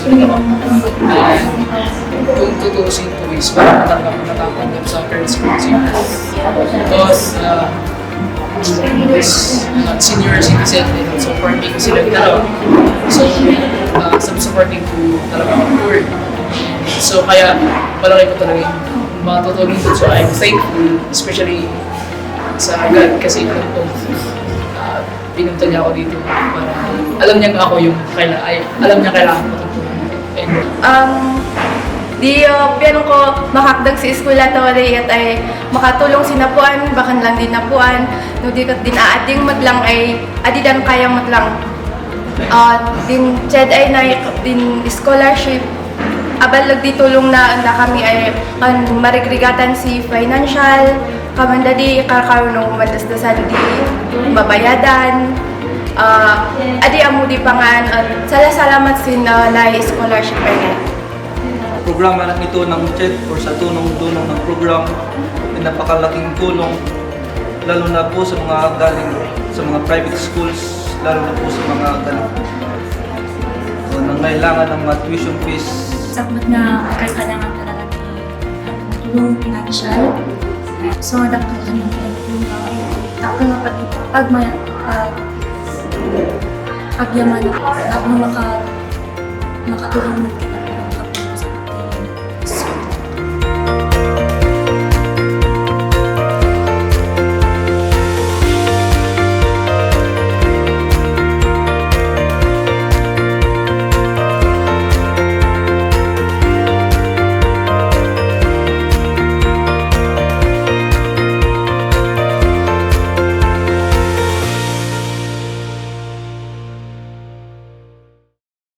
student ako. Kung tutuusin po is parang talaga ako natatanggap sa current school because senior citizen and also working sila dalawa. So, supporting po talaga ako poor. So, kaya malaki ko talaga yung mga tutulong dito. So, I'm thankful, especially sa God kasi pinunta niya ako dito para alam niya ako yung alam niya kailangan ko Piano ko makakdag sa eskwela tawari at ay makatulong sinapuan, bakan lang din napuan, no di kat din aading maglang ay adidan kayang matlang. Din ched ay na din scholarship abalag di tulong na kami ay marigrigatan si financial kamanda di kakarunong malasdasan di babayadan adi amo di pangan salamat sin na scholarship ay programa na ito ng CHED or sa tunong-tunong ng program ay napakalaking tulong lalo na po sa mga galing sa mga private schools, lalo na po sa mga galing nangailangan ng mga tuition fees. Sapat na kailangan talaga ng tulong financial. So, dapat kami tulong ako nga pag may pagyaman ako makatulong